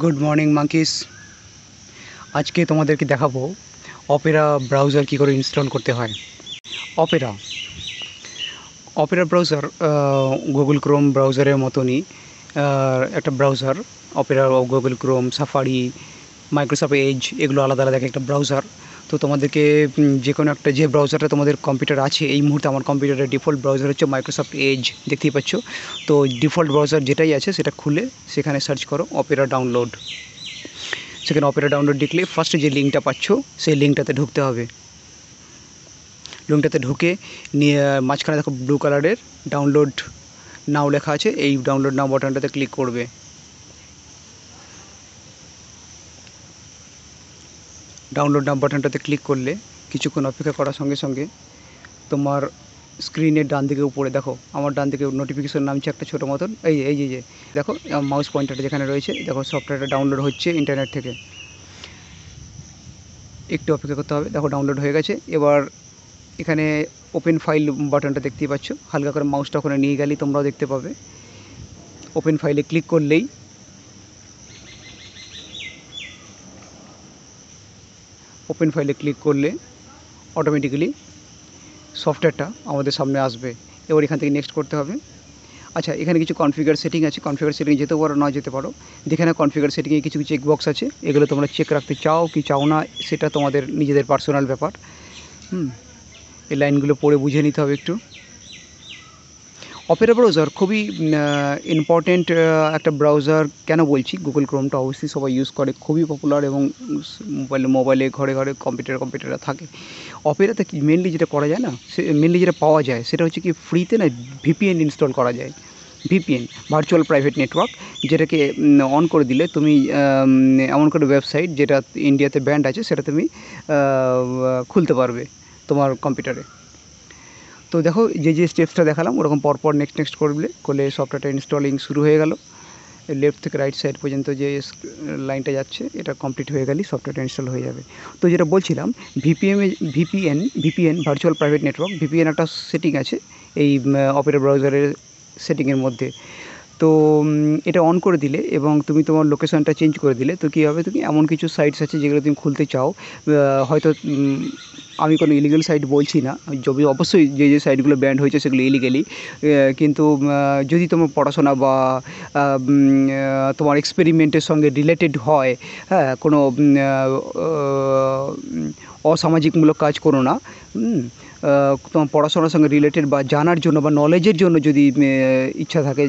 Good morning monkeys. আজকে তোমাদেরকে দেখাবো অপেরা ব্রাউজার কী করে ইনস্টল করতে হয়। Opera Opera browser Google Chrome ব্রাউজারের মতনই একটা browser. Opera, Google Chrome, Safari, Microsoft Edge, এগুলো আলাদা আলাদা একটা ব্রাউজার। তো তোমাদেরকে যে কোনো একটা, যে ব্রাউজারটা তোমাদের কম্পিউটার আছে, এই মুহূর্তে আমার কম্পিউটারের ডিফল্ট ব্রাউজার হচ্ছে মাইক্রোসফট এজ, দেখতেই পাচ্ছ। তো ডিফল্ট ব্রাউজার যেটাই আছে সেটা খুলে সেখানে সার্চ করো অপেরা ডাউনলোড। সেখানে অপেরা ডাউনলোড লিখলে ফার্স্টে যে লিঙ্কটা পাচ্ছ সেই লিঙ্কটাতে ঢুকতে হবে। লিঙ্কটাতে ঢুকে নিয়ে মাঝখানে দেখো ব্লু কালারের ডাউনলোড নাও লেখা আছে, এই ডাউনলোড নাও বাটনটাতে ক্লিক করবে। ডাউনলোড নাও বাটনটাতে ক্লিক করলে কিছুক্ষণ অপেক্ষা করার সঙ্গে সঙ্গে তোমার স্ক্রিনের ডান দিকে উপরে দেখো, আমার ডান দিকে নোটিফিকেশন নামছে একটা ছোটো মতন, এই যে দেখো মাউস পয়েন্টারটা যেখানে রয়েছে, দেখো সফটওয়্যারটা ডাউনলোড হচ্ছে ইন্টারনেট থেকে। একটু অপেক্ষা করতে হবে। দেখো ডাউনলোড হয়ে গেছে। এবার এখানে ওপেন ফাইল বাটনটা দেখতেই পাচ্ছ, হালকা করে মাউসটা ওখানে নিয়ে গেলেই তোমরাও দেখতে পাবে। ওপেন ফাইলে ক্লিক করলেই অটোমেটিক্যালি সফটওয়্যারটা আমাদের সামনে আসবে। এবার এখান থেকে নেক্সট করতে হবে। আচ্ছা, এখানে কিছু কনফিগার সেটিং আছে, কনফিগার সেটিং যেতে পারো না যেতে পারো। যেখানে কনফিগার সেটিংয়ে কিছু চেকবক্স আছে, এগুলো তোমরা চেক রাখতে চাও কি চাও না সেটা তোমাদের নিজেদের পার্সোনাল ব্যাপার। এই লাইনগুলো পড়ে বুঝে নিতে হবে একটু। অপেরা ব্রাউজার খুবই ইম্পর্টেন্ট একটা ব্রাউজার। কেন বলছি, গুগল ক্রোমটা অবশ্যই সবাই ইউজ করে, খুবই পপুলার, এবং মোবাইলে ঘরে ঘরে কম্পিউটার থাকে। অপেরাতে মেনলি যেটা করা যায় না, মেনলি যেটা পাওয়া যায় সেটা হচ্ছে কি, ফ্রিতে না ভিপিএন ইনস্টল করা যায়। ভিপিএন, ভার্চুয়াল প্রাইভেট নেটওয়ার্ক, যেটাকে অন করে দিলে তুমি এমন করে ওয়েবসাইট যেটা ইন্ডিয়াতে ব্যান্ড আছে সেটা তুমি খুলতে পারবে তোমার কম্পিউটারে। তো দেখো যে স্টেপসটা দেখালাম ওরকম পরপর নেক্সট করলে সফটওয়্যারটা ইনস্টলিং শুরু হয়ে গেল। লেফট থেকে রাইট সাইড পর্যন্ত যে লাইনটা যাচ্ছে এটা কমপ্লিট হয়ে গেলেই সফটওয়্যারটা ইনস্টল হয়ে যাবে। তো যেটা বলছিলাম, VPN virtual private network, VPN একটা সেটিং আছে এই অপেরা ব্রাউজারের সেটিংয়ের মধ্যে। তো এটা অন করে দিলে এবং তুমি তোমার লোকেশানটা চেঞ্জ করে দিলে তো কী হবে, তুমি এমন কিছু সাইটস আছে যেগুলো তুমি খুলতে চাও, হয়তো আমি কোনো ইলিগাল সাইট বলছি না, অবশ্যই যে সাইটগুলো ব্যান্ড হয়েছে সেগুলো ইলিগালি, কিন্তু যদি তোমার পড়াশোনা বা তোমার এক্সপেরিমেন্টের সঙ্গে রিলেটেড হয়, হ্যাঁ, কোনো অসামাজিকমূলক কাজ করো না। তোমার পড়াশোনার সঙ্গে রিলেটেড বা জানার জন্য বা নলেজের জন্য যদি ইচ্ছা থাকে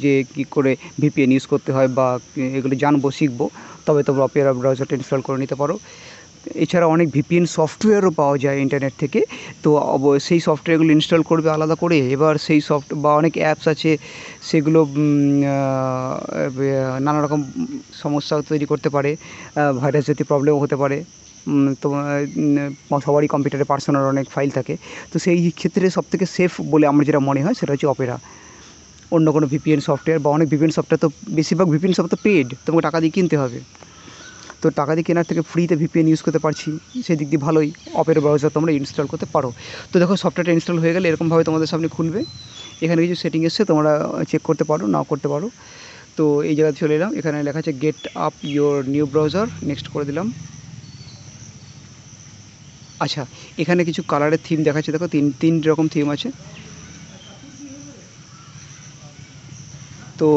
যে কী করে ভিপিএন ইউজ করতে হয় বা এগুলো জানবো শিখবো, তবে তোমরা অপেরা ব্রাউজারটা ইনস্টল করে নিতে পারো। এছাড়া অনেক ভিপিএন সফটওয়্যারও পাওয়া যায় ইন্টারনেট থেকে, তো সেই সফটওয়্যারগুলো ইনস্টল করবে আলাদা করে। এবার সেই বা অনেক অ্যাপস আছে সেগুলো নানা রকম সমস্যা তৈরি করতে পারে, ভাইরাস জাতীয় প্রবলেমও হতে পারে। সবারই কম্পিউটারে পার্সোনাল অনেক ফাইল থাকে, তো সেই ক্ষেত্রে সবথেকে সেফ বলে আমার যেটা মনে হয় সেটা হচ্ছে অপেরা। অন্য কোনো ভিপিএন সফটওয়্যার বা অনেক ভিপিএন সফটওয়্যার, তো বেশিরভাগ ভিপিএন সফটওয়্যার তো পেড, তোমাকে টাকা দিয়ে কিনতে হবে। তো টাকা দিয়ে কেনার থেকে ফ্রিতে ভিপিএন ইউজ করতে পারছি, সেই দিক দিয়ে ভালোই। অপেরা ব্রাউজার তোমরা ইনস্টল করতে পারো। তো দেখো সফটওয়্যারটা ইনস্টল হয়ে গেলে এরকমভাবে তোমাদের সামনে খুলবে। এখানে কিছু সেটিং এসছে, তোমরা চেক করতে পারো, নাও করতে পারো। তো এই জায়গাতে চলে এলাম, এখানে লেখা আছে get up your new browser, next করে দিলাম। আচ্ছা, এখানে কিছু কালারের থিম দেখাচ্ছে, দেখো তিন রকম থিম আছে। তো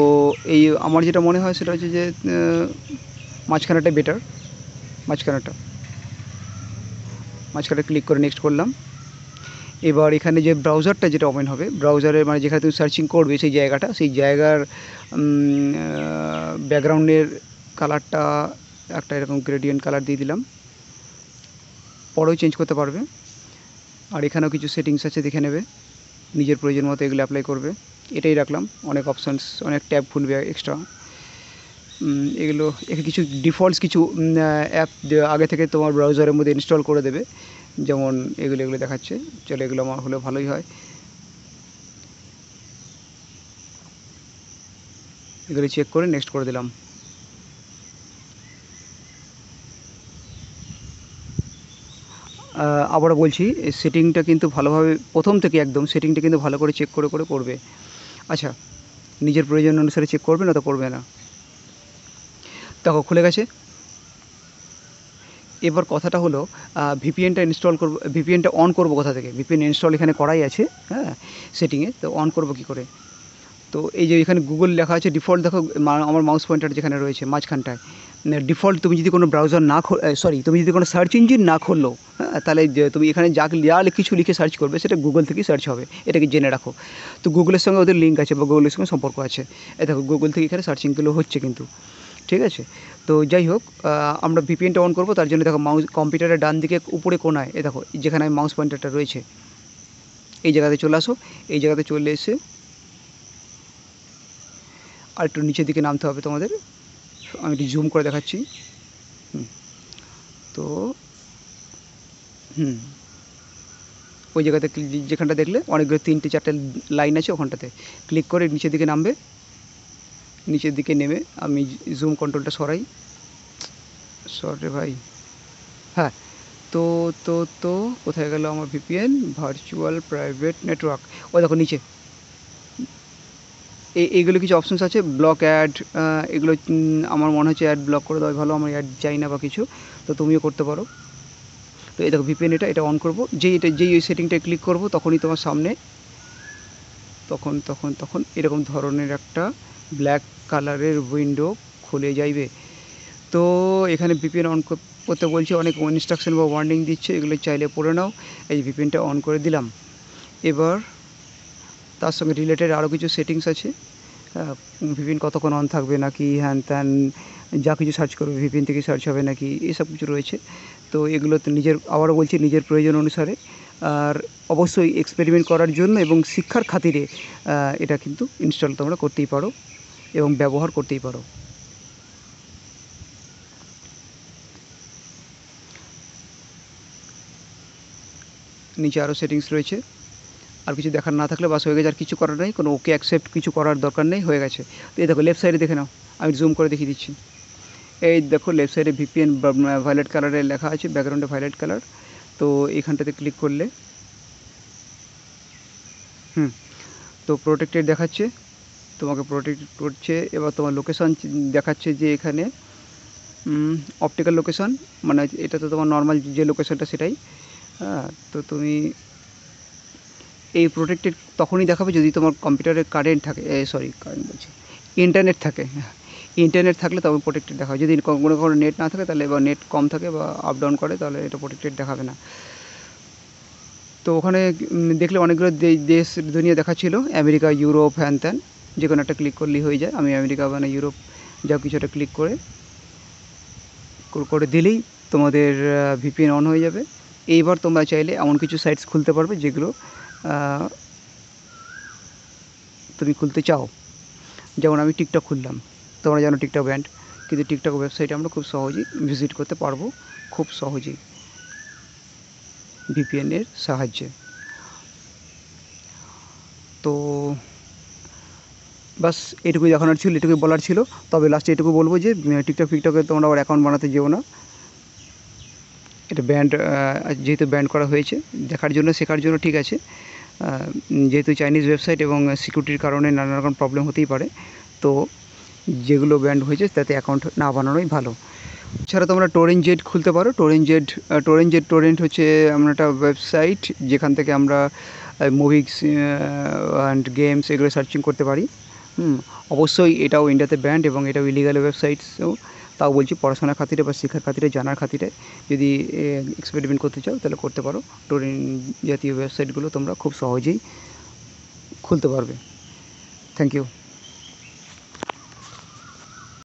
এই আমার যেটা মনে হয় সেটা হচ্ছে যে মাঝখানেটা বেটার, মাঝখানে ক্লিক করে নেক্সট করলাম। এবার এখানে যে ব্রাউজারটা যেটা ওপেন হবে, ব্রাউজারের মানে যেখানে তুমি সার্চিং করবে সেই জায়গার ব্যাকগ্রাউন্ডের কালারটা একটা এরকম গ্রেডিয়েন্ট কালার দিয়ে দিলাম, পরেও চেঞ্জ করতে পারবে। আর এখানেও কিছু সেটিংস আছে, দেখে নেবে, নিজের প্রয়োজন মতো এগুলো অ্যাপ্লাই করবে। এটাই রাখলাম, অনেক অপশানস, অনেক ট্যাব খুলবে এক্সট্রা। এগুলো কিছু ডিফল্টস কিছু অ্যাপ আগে থেকে তোমার ব্রাউজারের মধ্যে ইনস্টল করে দেবে, যেমন এগুলো দেখাচ্ছে। চলো, এগুলো আমার হলে ভালোই হয়। এগুলো চেক করে নেক্সট করে দিলাম। আবারও বলছি, সেটিংটা কিন্তু ভালোভাবে প্রথম থেকে একদম সেটিংটা কিন্তু ভালো করে চেক করে করবে। আচ্ছা, নিজের প্রয়োজন অনুসারে চেক করবে না তো করবে না। দেখো খুলে গেছে। এবার কথাটা হলো ভিপিএনটা ইনস্টল করব, ভিপিএনটা অন করব কোথা থেকে? ভিপিএন ইনস্টল এখানে করাই আছে, হ্যাঁ, সেটিংয়ে। তো অন করব কী করে? তো এই যে এখানে গুগল লেখা আছে ডিফল্ট, দেখো আমার মাউস পয়েন্টার যেখানে রয়েছে মাঝখানটায় ডিফল্ট। তুমি যদি কোনো ব্রাউজার না তুমি যদি কোনো সার্চ ইঞ্জিন না খুললো, হ্যাঁ, তাহলে তুমি এখানে যা কিছু লিখে সার্চ করবে সেটা গুগল থেকেই সার্চ হবে, এটাকে জেনে রাখো। তো গুগলের সঙ্গে ওদের লিঙ্ক আছে বা গুগলের সঙ্গে সম্পর্ক আছে। এই দেখো গুগল থেকে এখানে সার্চিংগুলো হচ্ছে কিন্তু, ঠিক আছে। তো যাই হোক, আমরা ভিপিএনটা অন করব। তার জন্য দেখো মাউস কম্পিউটারের ডান দিকে উপরে কোনায় এই দেখো যেখানে মাউস পয়েন্টারটা রয়েছে এই জায়গাতে চলে আসো। এই জায়গাতে চলে এসে আর একটু নিচের দিকে নামতে হবে তোমাদের। আমি একটু জুম করে দেখাচ্ছি। তো ওই জায়গাতে যেখানটা দেখলে অনেকগুলো 3-4টে লাইন আছে, ওখানটাতে ক্লিক করে নিচের দিকে নামবে। নিচের দিকে নেমে আমি জুম কন্ট্রোলটা সরাই, সরে ভাই, হ্যাঁ। তো তো তো কোথায় গেল আমার ভিপিএন? ভার্চুয়াল প্রাইভেট নেটওয়ার্ক, ও দেখো নিচে এইগুলো কিছু অপশানস আছে। ব্লক অ্যাড, এগুলো আমার মনে হচ্ছে অ্যাড ব্লক করে দেওয়া ভালো, আমার অ্যাড চাই না বা কিছু, তো তুমিও করতে পারো। তো এই দেখো ভিপিএন এটা অন করবো, যেই ওই সেটিংটায় ক্লিক করবো তখনই তোমার সামনে তখন এরকম ধরনের একটা ব্ল্যাক কালারের উইন্ডো খুলে যাইবে। তো এখানে ভিপিএন অন করতে বলছে, অনেক ইনস্ট্রাকশন বা ওয়ার্নিং দিচ্ছে, এগুলো চাইলে পড়ে নাও। এই ভিপিএনটা অন করে দিলাম। এবার তার সঙ্গে রিলেটেড আরও কিছু সেটিংস আছে। ভিপিএন কতক্ষণ অন থাকবে নাকি হ্যান ত্যান, যা কিছু সার্চ করবে ভিপিএন থেকে সার্চ হবে নাকি, এসব কিছু রয়েছে। তো এগুলো তো আবারও বলছি নিজের প্রয়োজন অনুসারে, আর অবশ্যই এক্সপেরিমেন্ট করার জন্য এবং শিক্ষার খাতিরে এটা কিন্তু ইনস্টল তোমরা করতেই পারো এবং ব্যবহার করতেই পারো। নিচে আরও সেটিংস রয়েছে, আর কিছু দেখার না থাকলে বাস হয়ে গেছে, আর কিছু করার নেই, কোনো ওকে অ্যাকসেপ্ট কিছু করার দরকার নেই, হয়ে গেছে। তো এই দেখো লেফট সাইডে দেখে নাও, আমি জুম করে দেখিয়ে দিচ্ছি। এই দেখো লেফট সাইডে ভিপিএন ভায়োলেট কালারে লেখা আছে, ব্যাকগ্রাউন্ডে ভায়োলেট কালার। তো এইখানটাতে ক্লিক করলে তো প্রোটেক্টেড দেখাচ্ছে, তোমাকে প্রোটেক্ট করছে। এবার তোমার লোকেশান দেখাচ্ছে যে এখানে অপটিক্যাল লোকেশান, মানে এটা তো তোমার নর্মাল যে লোকেশানটা সেটাই, হ্যাঁ। তো তুমি এই প্রোটেক্টেড তখনই দেখাবে যদি তোমার কম্পিউটারে কারেন্ট থাকে, কারেন্ট বলছি ইন্টারনেট থাকে। ইন্টারনেট থাকলে তবে প্রোটেক্টেড দেখাবে। যদি কোনো নেট না থাকে তাহলে, বা নেট কম থাকে বা আপ ডাউন করে, তাহলে এটা প্রোটেক্টেড দেখাবে না। তো ওখানে দেখলে অনেকগুলো দেশ দুনিয়া দেখাচ্ছিল, আমেরিকা, ইউরোপ, হ্যান ত্যান, যে কোনো একটা ক্লিক করলেই হয়ে যায়। আমি আমেরিকা মানে ইউরোপ যা কিছু একটা ক্লিক করে দিলেই তোমাদের ভিপিএন অন হয়ে যাবে। এইবার তোমরা চাইলে এমন কিছু সাইটস খুলতে পারবে যেগুলো তুমি খুলতে চাও। যেমন আমি টিকটক খুললাম, তোমরা জানো টিকটক ব্যান্ড, কিন্তু টিকটক ওয়েবসাইটে আমরা খুব সহজেই ভিজিট করতে পারবো, খুব সহজেই ভিপিএনের সাহায্যে। তো বাস এটুকুই দেখানোর ছিল, এটুকুই বলার ছিল। তবে লাস্টে এটুকু বলবো যে টিকটকে তোমরা আবার অ্যাকাউন্ট বানাতে যেও না, এটা ব্যান্ড, যেহেতু ব্যান্ড করা হয়েছে। দেখার জন্য শেখার জন্য ঠিক আছে, যেহেতু চাইনিজ ওয়েবসাইট এবং সিকিউরিটির কারণে নানা রকম প্রবলেম হতেই পারে। তো যেগুলো ব্যান্ড হয়েছে তাতে অ্যাকাউন্ট না বানানোই ভালো। এছাড়া তোমরা টরেন্ট খুলতে পারো। টরেন্ট হচ্ছে আমরা একটা ওয়েবসাইট যেখান থেকে আমরা মুভিস অ্যান্ড গেমস এগুলো সার্চিং করতে পারি। অবশ্যই এটাও ইন্ডিয়াতে ব্যান্ড এবং এটাও ইলিগাল ওয়েবসাইটসও। তাও বলছি পড়াশোনার খাতিরে বা শিক্ষার খাতিরে, জানার খাতিরে যদি এক্সপেরিমেন্ট করতে চাও তাহলে করতে পারো। টরেন্ট জাতীয় ওয়েবসাইটগুলো তোমরা খুব সহজেই খুলতে পারবে। Thank you.